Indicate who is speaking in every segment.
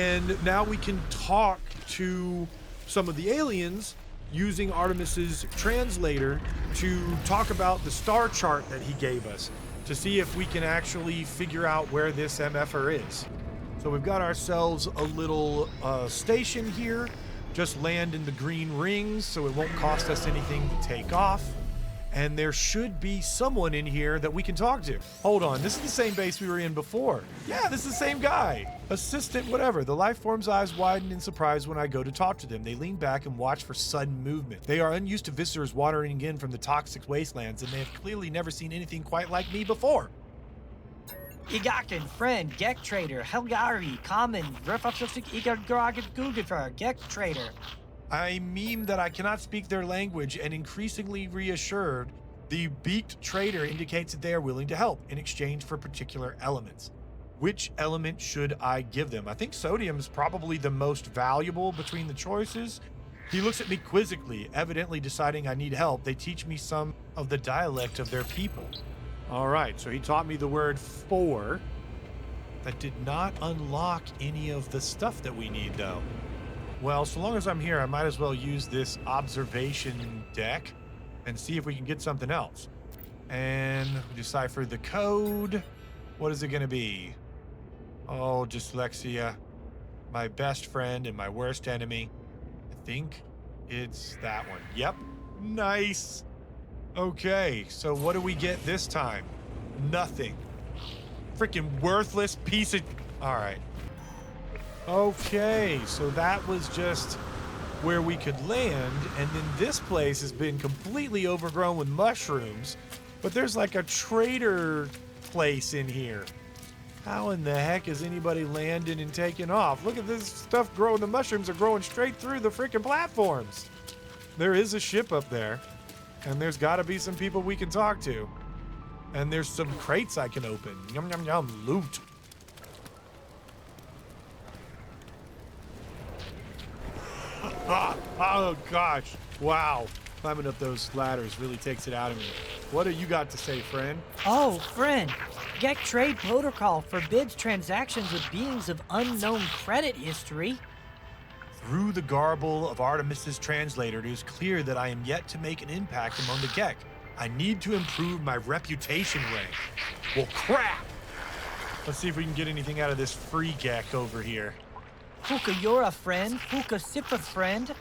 Speaker 1: And now we can talk to some of the aliens using Artemis's translator to talk about the star chart that he gave us to see if we can actually figure out where this MFer is. So we've got ourselves a little station here. Just land in the green rings so it won't cost us anything to take off. And there should be someone in here that we can talk to. Hold on, this is the same base we were in before. Yeah, this is the same guy. Assistant, whatever. The life form's eyes widen in surprise when I go to talk to them. They lean back and watch for sudden movement. They are unused to visitors wandering in from the toxic wastelands, and they have clearly never seen anything quite like me before.
Speaker 2: Igaken, friend, Gek trader, Helgari, common, Verfafsik Igargraget Gugifer, Gek trader.
Speaker 1: I meme that I cannot speak their language and increasingly reassured, the beaked trader indicates that they are willing to help in exchange for particular elements. Which element should I give them? I think sodium is probably the most valuable between the choices. He looks at me quizzically, evidently deciding I need help. They teach me some of the dialect of their people. All right, so he taught me the word for. That did not unlock any of the stuff that we need though. Well, so long as I'm here, I might as well use this observation deck and see if we can get something else. And decipher the code. What is it going to be? Oh, dyslexia. My best friend and my worst enemy. I think it's that one. Yep. Nice. Okay, so what do we get this time? Nothing. Freaking worthless piece of... All right. Okay, so that was just where we could land, and then this place has been completely overgrown with mushrooms, but there's like a trader place in here. How in the heck is anybody landing and taking off? Look at this stuff growing. The mushrooms are growing straight through the freaking platforms. There is a ship up there, and there's got to be some people we can talk to. And there's some crates I can open. Yum, yum, yum. Loot. Oh gosh, wow. Climbing up those ladders really takes it out of me. What do you got to say, friend?
Speaker 2: Oh, friend, Gek trade protocol forbids transactions with beings of unknown credit history.
Speaker 1: Through the garble of Artemis's translator, it is clear that I am yet to make an impact among the Gek. I need to improve my reputation rank. Well, crap! Let's see if we can get anything out of this free Gek over here.
Speaker 2: Fuka Yora, friend. Fuka Sipa, friend.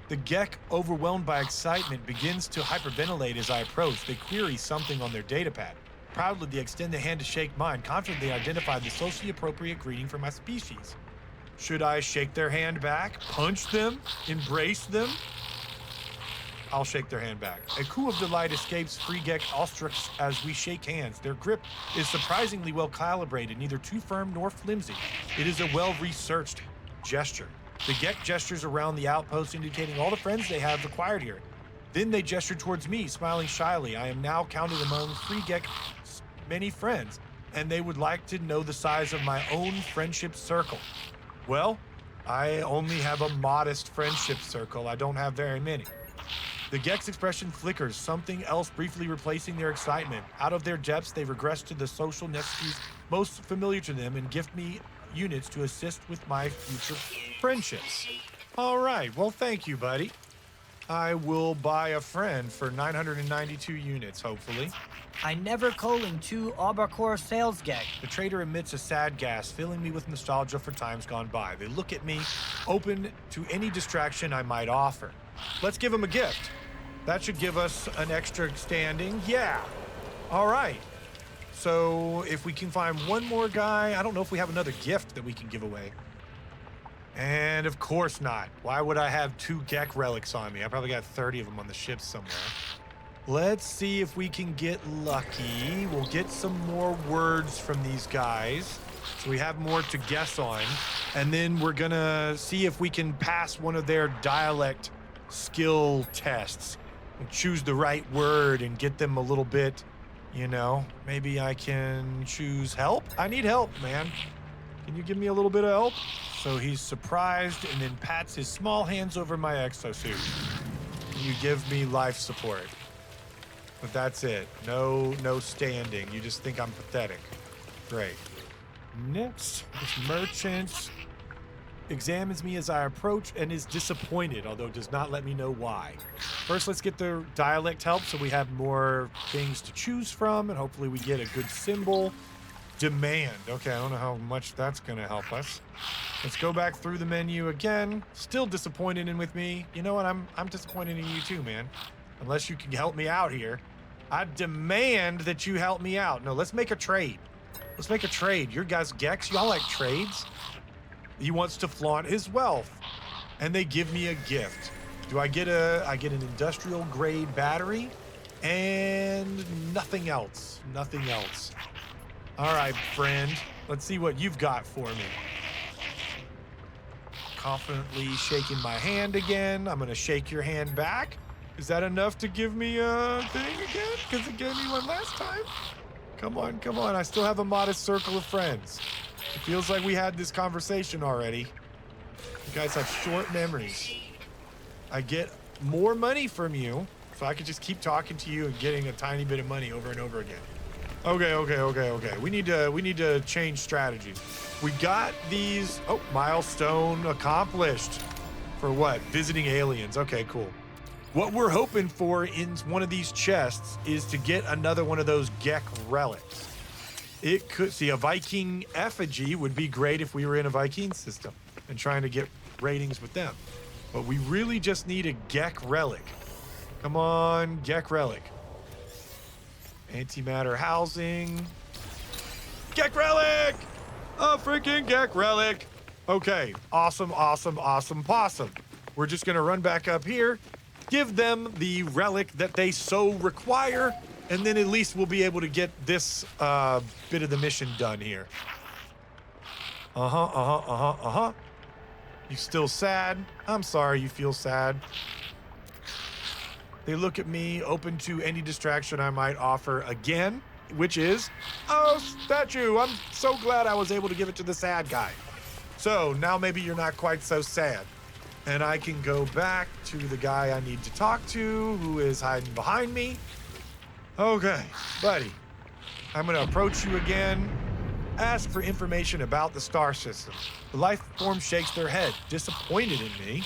Speaker 1: The Gek, overwhelmed by excitement, begins to hyperventilate as I approach. They query something on their datapad. Proudly, they extend a hand to shake mine, confident they identify the socially appropriate greeting for my species. Should I shake their hand back, punch them, embrace them? I'll shake their hand back. A coo of delight escapes Free Gek Ostrix as we shake hands. Their grip is surprisingly well calibrated, neither too firm nor flimsy. It is a well-researched gesture. The Gek gestures around the outpost, indicating all the friends they have acquired here. Then they gesture towards me, smiling shyly. I am now counted among Free Gek's many friends, and they would like to know the size of my own friendship circle. Well, I only have a modest friendship circle. I don't have very many. The Gek's expression flickers, something else briefly replacing their excitement. Out of their depths, they regress to the social necessities most familiar to them and gift me units to assist with my future friendships. All right, well, thank you, buddy. I will buy a friend for 992 units, hopefully.
Speaker 2: I never calling two Arbacor sales Gek.
Speaker 1: The trader emits a sad gas, filling me with nostalgia for times gone by. They look at me, open to any distraction I might offer. Let's give him a gift. That should give us an extra standing. Yeah. All right. So if we can find one more guy, I don't know if we have another gift that we can give away. And of course not. Why would I have 2 Gek relics on me? I probably got 30 of them on the ship somewhere. Let's see if we can get lucky. We'll get some more words from these guys, so we have more to guess on. And then we're gonna see if we can pass one of their dialect skill tests and choose the right word and get them a little bit, you know, maybe I can choose help. I need help, man. Can you give me a little bit of help? So he's surprised and then pats his small hands over my exosuit. You give me life support. But that's it. No standing. You just think I'm pathetic. Great. Next is merchants. examines me as I approach and is disappointed, although does not let me know why. First, let's get the dialect help so we have more things to choose from, and hopefully we get a good symbol. Demand. Okay, I don't know how much that's going to help us. Let's go back through the menu again. Still disappointed in with me. You know what? I'm disappointed in you too, man. Unless you can help me out here. I demand that you help me out. No, let's make a trade. Let's make a trade. Your guys, Gex, y'all like trades? He wants to flaunt his wealth. And they give me a gift. Do I get I get an industrial grade battery and nothing else. Nothing else. All right, friend. Let's see what you've got for me. Confidently shaking my hand again. I'm gonna shake your hand back. Is that enough to give me a thing again? Because it gave me one last time. Come on, come on. I still have a modest circle of friends. It feels like we had this conversation already. You guys have short memories. I get more money from you, so I could just keep talking to you and getting a tiny bit of money over and over again. Okay. We need to change strategies. We got these. Oh, milestone accomplished. For what? Visiting aliens. Okay, cool. What we're hoping for in one of these chests is to get another one of those Gek relics. It could see a Viking effigy would be great if we were in a Viking system and trying to get ratings with them. But we really just need a Gek relic. Come on, Gek relic. Antimatter housing. Gek relic! A freaking Gek relic! Okay, awesome possum. We're just gonna run back up here, give them the relic that they so require, and then at least we'll be able to get this bit of the mission done here. You still sad? I'm sorry you feel sad. They look at me, open to any distraction I might offer again, which is, oh, statue, I'm so glad I was able to give it to the sad guy. So now maybe you're not quite so sad. And I can go back to the guy I need to talk to, who is hiding behind me. Okay, buddy, I'm gonna approach you again, ask for information about the star system. The life form shakes their head, disappointed in me.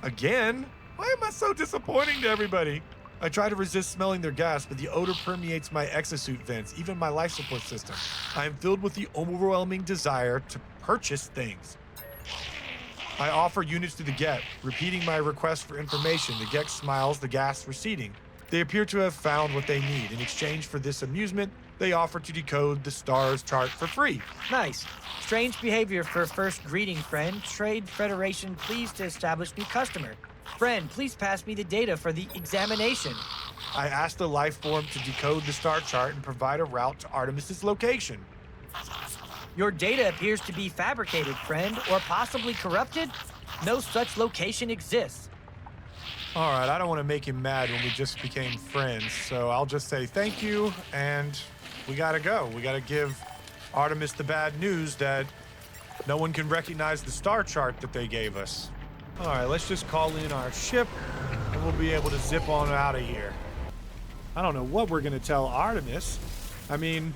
Speaker 1: Again? Why am I so disappointing to everybody? I try to resist smelling their gas, but the odor permeates my exosuit vents, even my life support system. I am filled with the overwhelming desire to purchase things. I offer units to the Gek, repeating my request for information. The Gek smiles, the gas receding. They appear to have found what they need. In exchange for this amusement, they offer to decode the stars chart for free.
Speaker 2: Nice. Strange behavior for first greeting, friend. Trade Federation pleased to establish new customer. Friend, please pass me the data for the examination.
Speaker 1: I ask the life form to decode the star chart and provide a route to Artemis's location.
Speaker 2: Your data appears to be fabricated, friend, or possibly corrupted. No such location exists.
Speaker 1: All right, I don't want to make him mad when we just became friends, so I'll just say thank you, and we gotta go. We gotta give Artemis the bad news that no one can recognize the star chart that they gave us. All right, let's just call in our ship, and we'll be able to zip on out of here. I don't know what we're gonna tell Artemis. I mean,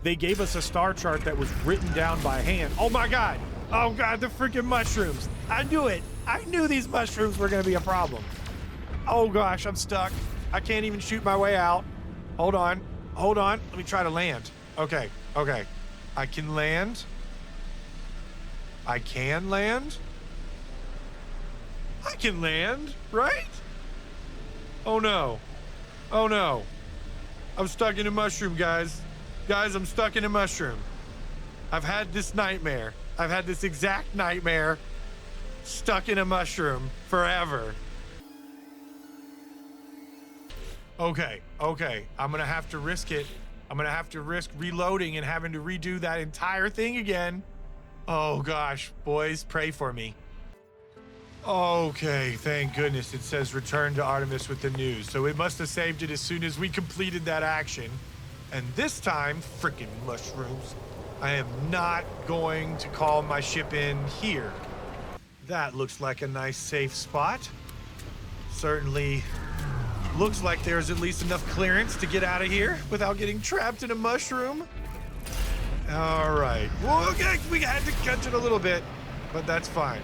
Speaker 1: they gave us a star chart that was written down by hand. Oh my God! Oh God, the freaking mushrooms! I knew it! I knew these mushrooms were gonna be a problem. Oh gosh, I'm stuck. I can't even shoot my way out. Hold on. Let me try to land. Okay. I can land. I can land, right? Oh no. I'm stuck in a mushroom, guys. I'm stuck in a mushroom. I've had this nightmare. I've had this exact nightmare. Stuck in a mushroom forever. Okay. I'm gonna have to risk it. I'm gonna have to risk reloading and having to redo that entire thing again. Oh gosh, boys, pray for me. Okay, thank goodness it says return to Artemis with the news. So it must have saved it as soon as we completed that action. And this time, frickin' mushrooms, I am not going to call my ship in here. That looks like a nice safe spot. Certainly looks like there's at least enough clearance to get out of here without getting trapped in a mushroom. All right. Well, okay, we had to catch it a little bit. but that's fine.